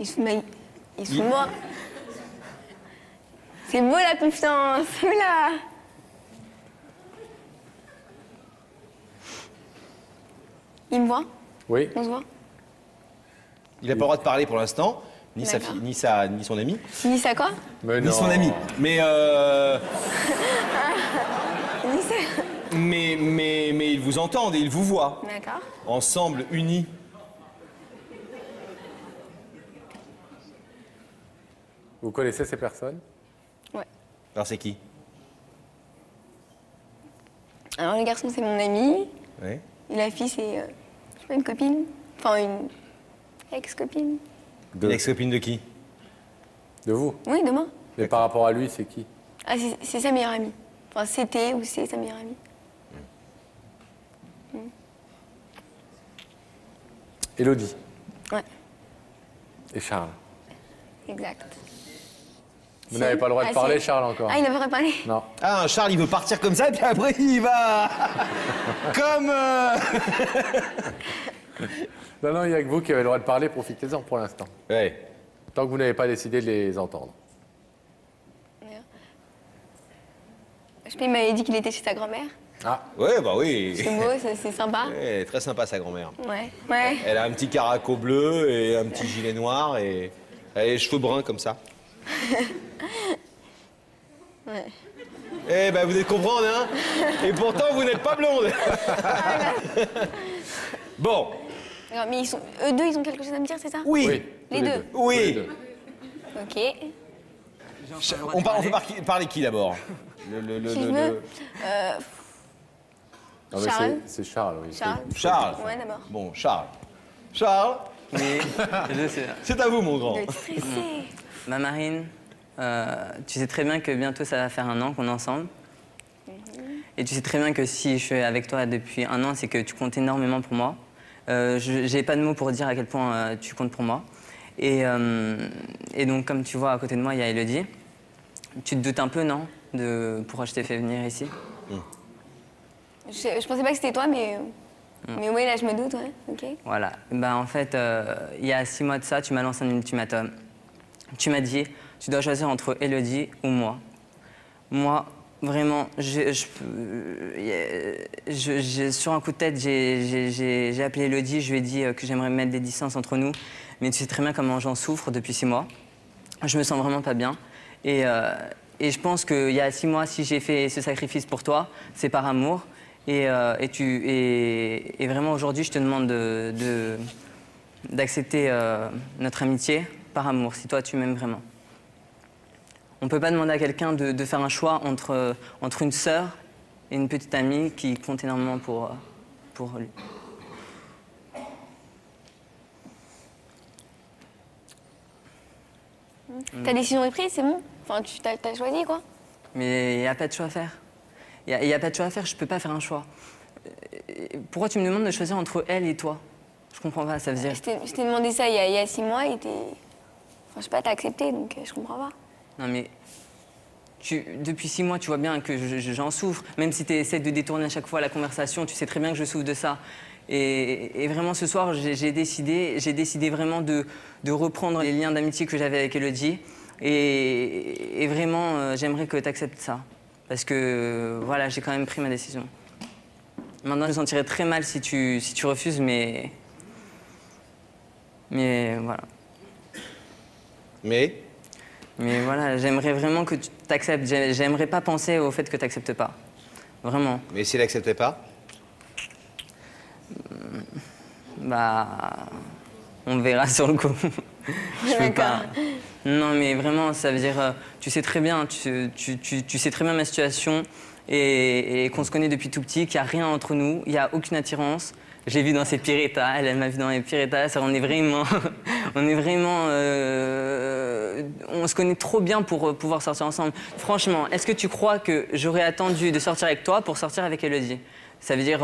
Il se met... Il se moi. C'est beau la confiance, oula. Il me voit? Oui. On se voit? Il n'a pas le droit de parler pour l'instant, ni sa D'accord. fille, ni son ami. Ni ça quoi? Mais Ni non. son ami. Mais, Ni ça. mais ils vous entendent et ils vous voient. D'accord. Ensemble, unis. Vous connaissez ces personnes? Ouais. Alors c'est qui? Alors le garçon c'est mon ami. Ouais. Et la fille c'est, je sais pas, une copine. Enfin une ex-copine. Une ex-copine de qui? De vous? Oui, de moi. Mais par rapport à lui, c'est qui? Ah, c'est sa meilleure amie. Enfin, c'était ou c'est sa meilleure amie. Élodie Ouais, et Charles. exact. Vous n'avez pas le droit de Ah, parler, si. Charles, encore? Ah, il n'a pas parlé. Non. Ah, Charles, il veut partir comme ça et puis après il va... comme... Non, non, il n'y a que vous qui avez le droit de parler, profitez-en pour l'instant. Ouais. Tant que vous n'avez pas décidé de les entendre. Je sais pas, il m'avait dit qu'il était chez sa grand-mère. Ah, Ouais, bah oui. C'est beau, c'est sympa. Ouais, très sympa sa grand-mère. Ouais, ouais. Elle a un petit caraco bleu et un petit gilet noir et elle a les cheveux bruns comme ça. Ouais. Eh ben vous êtes comprendre, hein? Et pourtant vous n'êtes pas blonde. Bon, Alors, mais eux deux, ils ont quelque chose à me dire, c'est ça? oui. oui. Les tous deux. Oui. Tous les deux. Ok. On peut parler qui d'abord? Si je veux. Non, mais Charles. c'est Charles, oui. Charles. Charles. Ouais, d'abord. Bon, Charles. Charles, Oui, je sais. c'est à vous mon Il grand. doit être stressé. Ma Marine, tu sais très bien que bientôt ça va faire 1 an qu'on est ensemble. Et tu sais très bien que si je suis avec toi depuis 1 an, c'est que tu comptes énormément pour moi. J'ai pas de mots pour dire à quel point tu comptes pour moi. Et donc, comme tu vois, à côté de moi, il y a Élodie. Tu te doutes un peu, non, de pourquoi je t'ai fait venir ici? Je pensais pas que c'était toi, mais oui, là, je me doute, ouais. Ok. Voilà. Ben, en fait, il y a 6 mois de ça, tu m'as lancé un ultimatum. Tu m'as dit, tu dois choisir entre Élodie ou moi. Moi, vraiment, sur un coup de tête, j'ai appelé Élodie, je lui ai dit que j'aimerais mettre des distances entre nous. Mais tu sais très bien comment j'en souffre depuis 6 mois. Je me sens vraiment pas bien. Et je pense qu'il y a 6 mois, si j'ai fait ce sacrifice pour toi, c'est par amour. Et vraiment, aujourd'hui, je te demande d'accepter notre amitié par amour, si toi, tu m'aimes vraiment. On ne peut pas demander à quelqu'un de faire un choix entre une sœur et une petite amie qui compte énormément pour lui. Ta décision est prise, c'est bon? Enfin, tu t'as choisi, quoi? Mais il n'y a pas de choix à faire. Il n'y a pas de choix à faire, je ne peux pas faire un choix. Pourquoi tu me demandes de choisir entre elle et toi? Je comprends pas, ça veut dire... Je t'ai demandé ça il y a 6 mois et t'es... Enfin, je sais pas, t'as accepté, donc je comprends pas. Non mais... depuis 6 mois, tu vois bien que j'en souffre. Même si tu essaies de détourner à chaque fois la conversation, tu sais très bien que je souffre de ça. Et vraiment, ce soir, j'ai décidé vraiment de reprendre les liens d'amitié que j'avais avec Élodie. Et vraiment, j'aimerais que tu acceptes ça. Parce que, voilà, j'ai quand même pris ma décision. Maintenant, je me sentirais très mal si tu refuses, mais voilà. Mais Mais voilà, j'aimerais vraiment que tu t'acceptes. J'aimerais pas penser au fait que tu n'acceptes pas. Vraiment. Mais s'il n'acceptait pas? Bah... On verra sur le coup. Je peux pas. Non, mais vraiment, ça veut dire... tu sais très bien, tu sais très bien ma situation et qu'on se connaît depuis tout petit, qu'il n'y a rien entre nous, il n'y a aucune attirance. Je l'ai vu dans ses pires états, elle m'a vu dans les pires états. On est vraiment... on se connaît trop bien pour pouvoir sortir ensemble. Franchement, est-ce que tu crois que j'aurais attendu de sortir avec toi pour sortir avec Élodie? Ça veut dire,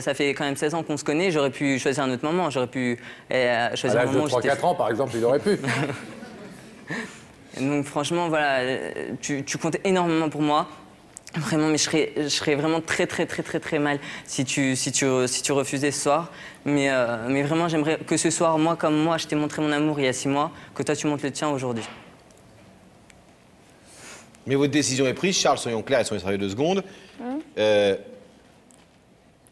ça fait quand même 16 ans qu'on se connaît, j'aurais pu choisir un autre moment, j'aurais pu choisir À un l'âge de moment où 3-4 ans, par exemple, il aurait pu. Donc franchement, voilà, tu comptes énormément pour moi. Vraiment, mais je serais vraiment très mal si tu refusais ce soir. Mais vraiment, j'aimerais que ce soir, moi comme moi, je t'ai montré mon amour il y a 6 mois, que toi tu montres le tien aujourd'hui. Mais votre décision est prise, Charles, soyons clairs et soyons sérieux 2 secondes.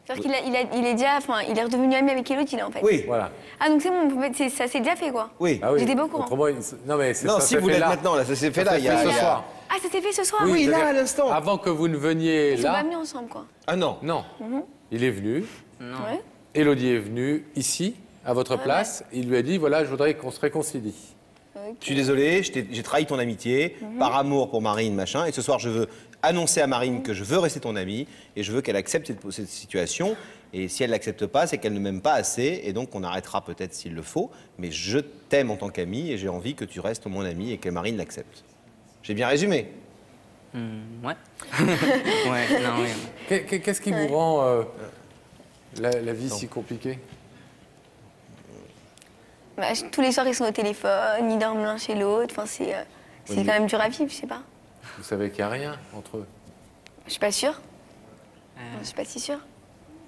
C'est-à-dire qu'il est déjà, enfin, il est redevenu ami avec Elodie, là, en fait. Oui. Voilà. Ah, donc c'est bon, ça s'est déjà fait, quoi. Oui. Ah oui. J'étais pas au courant. Autrement, non, mais Non, ça si s'est vous fait l'êtes là. maintenant, là, ça s'est fait Ça là. s'est fait ce soir. Ah, ça s'est fait ce soir Oui, là, c'est-à-dire, à l'instant. Avant que vous ne veniez Ils sont pas là. venus ensemble, quoi. Ah non. Non. Il est venu. Ouais. Élodie est venue ici, à votre place. Il lui a dit voilà, je voudrais qu'on se réconcilie. Je suis désolé, j'ai trahi ton amitié, par amour pour Marine, machin, et ce soir, je veux annoncer à Marine que je veux rester ton amie, et je veux qu'elle accepte cette situation, et si elle l'accepte pas, c'est qu'elle ne m'aime pas assez, et donc on arrêtera peut-être s'il le faut, mais je t'aime en tant qu'ami, et j'ai envie que tu restes mon ami, et que Marine l'accepte. J'ai bien résumé. Ouais. Ouais, non, oui. Qu'est-ce qui vous rend la vie si compliquée? Bah, tous les soirs, ils sont au téléphone, ils dorment l'un chez l'autre. Enfin, c'est quand même dur à vivre, je sais pas. Vous savez qu'il n'y a rien entre eux. Je suis pas sûre. Je suis pas si sûre.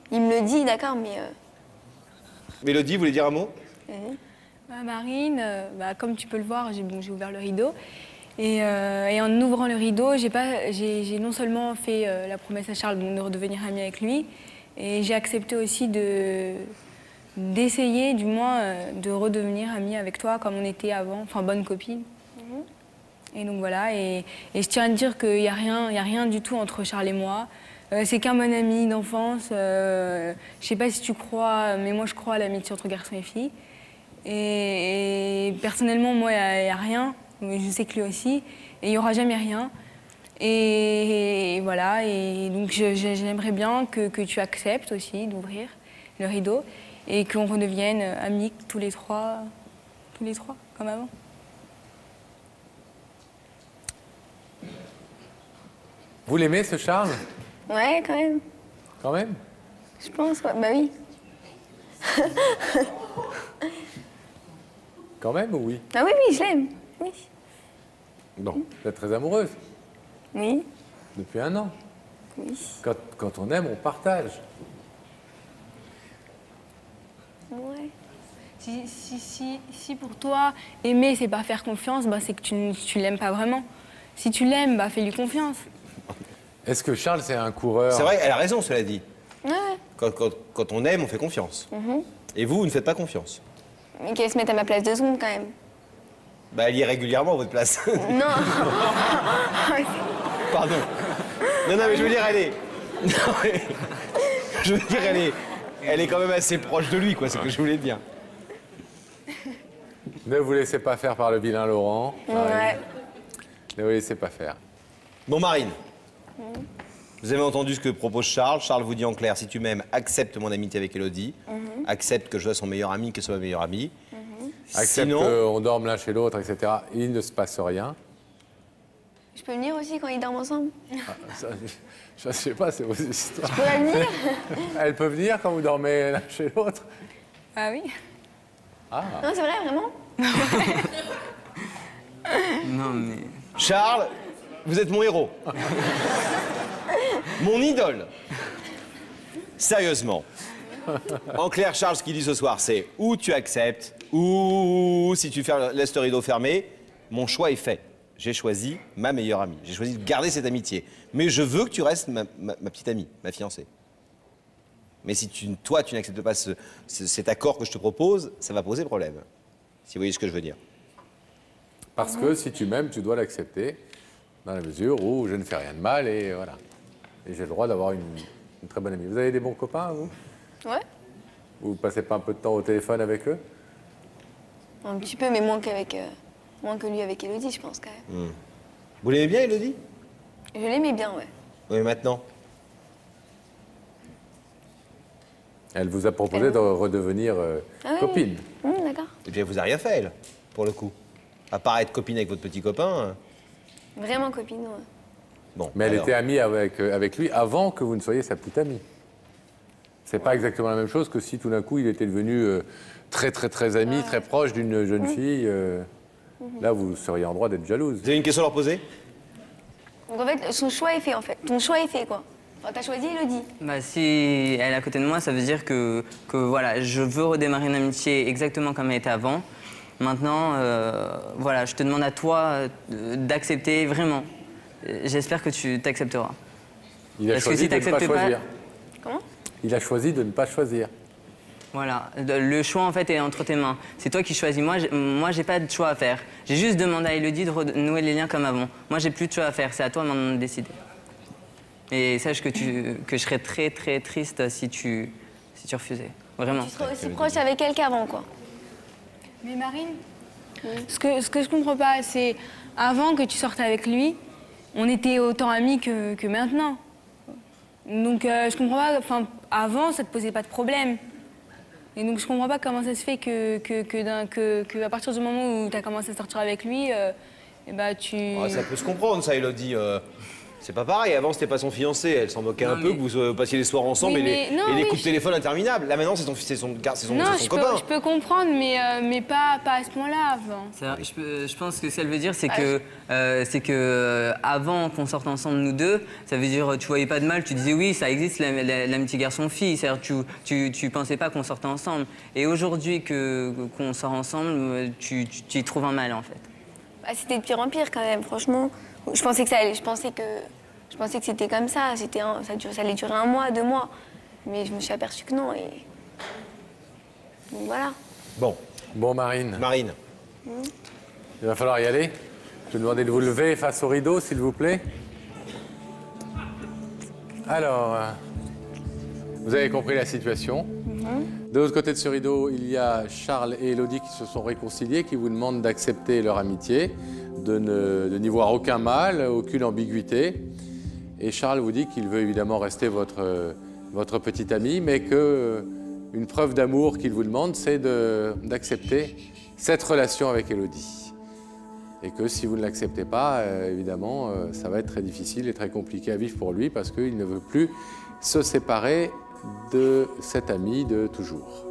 Il me le dit, d'accord, mais... Mélodie, vous voulez dire un mot? Bah, Marine, comme tu peux le voir, j'ai ouvert le rideau. Et en ouvrant le rideau, j'ai non seulement fait la promesse à Charles de redevenir amie avec lui, et j'ai accepté aussi d'essayer, du moins, de redevenir amie avec toi comme on était avant, enfin bonne copine. Et donc voilà, et je tiens à te dire qu'il n'y a rien du tout entre Charles et moi. C'est qu'un bon ami d'enfance. Je sais pas si tu crois, mais moi je crois à l'amitié entre garçons et filles. Et personnellement, moi, il n'y a rien. Mais je sais que lui aussi. Et il n'y aura jamais rien. Et voilà. Et donc j'aimerais bien que tu acceptes aussi d'ouvrir le rideau et qu'on redevienne amis tous les trois, comme avant. Vous l'aimez, ce Charles? Ouais, quand même. Quand même? Je pense, ouais. Bah oui. Quand même ou oui? Ah oui, oui, je l'aime. Oui. Bon. Vous êtes très amoureuse? Oui. Depuis 1 an? Oui. Quand on aime, on partage. Ouais. Si pour toi, aimer, c'est pas faire confiance, c'est que tu l'aimes pas vraiment. Si tu l'aimes, fais-lui confiance. Est-ce que Charles, c'est un coureur? C'est vrai, elle a raison, cela dit. Ouais. Quand on aime, on fait confiance. Et vous ne faites pas confiance. Mais qu'elle se mette à ma place 2 secondes, quand même. Bah, elle y est régulièrement à votre place. Non. Pardon. Non, mais je veux dire, elle est... Non, mais... Je veux dire, elle est quand même assez proche de lui, quoi, c'est ce que je voulais dire. Ne vous laissez pas faire par le vilain Laurent. Ouais. Ne vous laissez pas faire. Bon, Marine, vous avez entendu ce que propose Charles. Charles vous dit en clair, si tu m'aimes, accepte mon amitié avec Élodie. Accepte que je sois son meilleur ami, que ce soit ma meilleure amie. Accepte Sinon... qu'on dorme l'un chez l'autre, etc. Il ne se passe rien. Je peux venir aussi quand ils dorment ensemble? Ça, je ne sais pas, c'est vos histoires. Je pourrais venir? Elle peut venir quand vous dormez l'un chez l'autre? Ah oui. Non, c'est vrai, vraiment? Non, mais... Charles, vous êtes mon héros. Mon idole. Sérieusement. En clair, Charles, ce qu'il dit ce soir, c'est ou tu acceptes, ou si tu laisses le rideau fermé, mon choix est fait. J'ai choisi ma meilleure amie. J'ai choisi de garder cette amitié. Mais je veux que tu restes ma petite amie, ma fiancée. Mais si toi, tu n'acceptes pas cet accord que je te propose, ça va poser problème. Si vous voyez ce que je veux dire. Parce que si tu m'aimes, tu dois l'accepter, dans la mesure où je ne fais rien de mal et voilà. Et j'ai le droit d'avoir une très bonne amie. Vous avez des bons copains, vous? Ouais. Vous passez pas un peu de temps au téléphone avec eux? Un petit peu, mais moins que lui avec Élodie, je pense, quand même. Vous l'aimez bien, Élodie? Je l'aimais bien, ouais. Oui, maintenant. Elle vous a proposé de redevenir Ah oui, copine. D'accord. Et puis elle vous a rien fait, elle, pour le coup. À part être copine avec votre petit copain. Vraiment copine, ouais. Bon. Mais elle alors. était amie avec lui avant que vous ne soyez sa petite amie. C'est pas exactement la même chose que si tout d'un coup il était devenu très ami, très proche d'une jeune fille. Là, vous seriez en droit d'être jalouse. Vous avez une question à leur poser? Donc en fait, son choix est fait en fait. Ton choix est fait quoi. Enfin, t'as choisi Elodie. Bah, si elle est à côté de moi, ça veut dire que voilà, je veux redémarrer une amitié exactement comme elle était avant. Maintenant, voilà, je te demande à toi d'accepter vraiment. J'espère que tu t'accepteras. Il a Parce que choisi si de ne pas t'acceptes pas- choisir. Comment? Il a choisi de ne pas choisir. Voilà, le choix en fait est entre tes mains. C'est toi qui choisis. Moi, j'ai pas de choix à faire. J'ai juste demandé à Elodie de renouer les liens comme avant. Moi, j'ai plus de choix à faire. C'est à toi maintenant de décider. Et sache que je serais très très triste si tu refusais. Vraiment. Tu serais aussi proche avec elle qu'avant quoi. Mais Marine, ce que je comprends pas, c'est avant que tu sortes avec lui, on était autant amis que maintenant. Donc je comprends pas, enfin avant ça te posait pas de problème. Et donc je comprends pas comment ça se fait que à partir du moment où tu as commencé à sortir avec lui, et bah tu... Ah, ça peut se comprendre, ça, Elodie. C'est pas pareil. Avant, c'était pas son fiancé. Elle s'en moquait un peu que vous passiez les soirs ensemble Oui, et mais- non, les oui, coups de téléphone interminables. Là, maintenant, c'est son Non, copain. je peux comprendre, mais pas à ce point-là avant. Je pense que ce qu'elle veut dire, c'est que avant qu'on sorte ensemble nous deux, ça veut dire tu voyais pas de mal, tu disais oui, ça existe l'amitié garçon-fille, c'est-à-dire tu pensais pas qu'on sortait ensemble. Et aujourd'hui qu'on sort ensemble, tu y trouves un mal en fait. Bah, c'était de pire en pire quand même, franchement. Je pensais que c'était comme ça. Ça allait durer 1 mois, 2 mois. Mais je me suis aperçue que non. Et... Donc voilà. Bon, Marine, Marine. il va falloir y aller. Je vais demander de vous lever face au rideau, s'il vous plaît. Alors, vous avez compris la situation. De l'autre côté de ce rideau, il y a Charles et Elodie qui se sont réconciliés, qui vous demandent d'accepter leur amitié, de n'y voir aucun mal, aucune ambiguïté. Et Charles vous dit qu'il veut évidemment rester votre petit ami, mais qu'une preuve d'amour qu'il vous demande, c'est d'accepter cette relation avec Elodie. Et que si vous ne l'acceptez pas, évidemment, ça va être très difficile et très compliqué à vivre pour lui, parce qu'il ne veut plus se séparer de cet ami de toujours.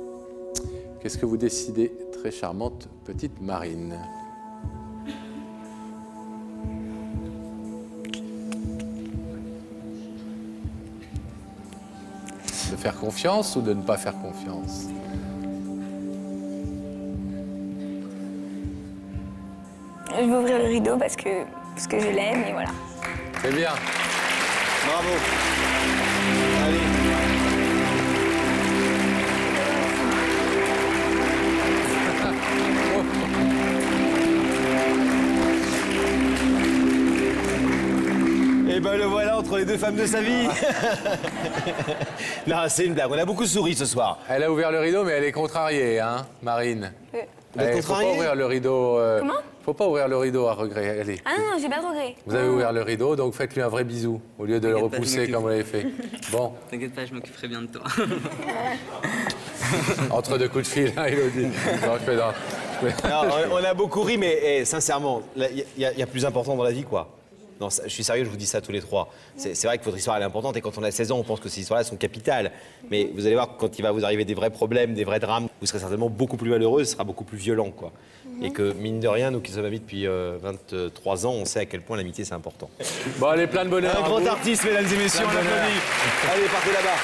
Qu'est-ce que vous décidez, très charmante petite Marine? De faire confiance ou de ne pas faire confiance? Je vais ouvrir le rideau parce que je l'aime et voilà. C'est bien. Bravo. Allez. Et ben le voilà entre les deux femmes de sa vie. Non, c'est une blague. On a beaucoup souri ce soir. Elle a ouvert le rideau, mais elle est contrariée, hein, Marine. Vous êtes Il faut pas contrariée ouvrir le rideau. Comment? Faut pas ouvrir le rideau à regret. Allez. Ah non, j'ai pas de regret. Vous avez ouvert le rideau, donc faites-lui un vrai bisou au lieu de le T'inquiète pas, je repousser m'occupe. comme vous l'avez fait. Bon, T'inquiète pas, je m'occuperai bien de toi. entre deux coups de fil, hein, Elodie. Non, je plaisante. Non, on a beaucoup ri, mais sincèrement, il y a plus important dans la vie, quoi. Non, je suis sérieux, je vous dis ça tous les trois. C'est vrai que votre histoire elle est importante et quand on a 16 ans, on pense que ces histoires-là sont capitales. Mais vous allez voir, quand il va vous arriver des vrais problèmes, des vrais drames, vous serez certainement beaucoup plus malheureux, ce sera beaucoup plus violent, quoi. Et que, mine de rien, nous qui sommes amis depuis 23 ans, on sait à quel point l'amitié c'est important. Bon, allez, plein de bonheur. Un à grand vous. artiste, mesdames et messieurs, on Plein de bonheur. l'applaudit. Allez, partez là-bas.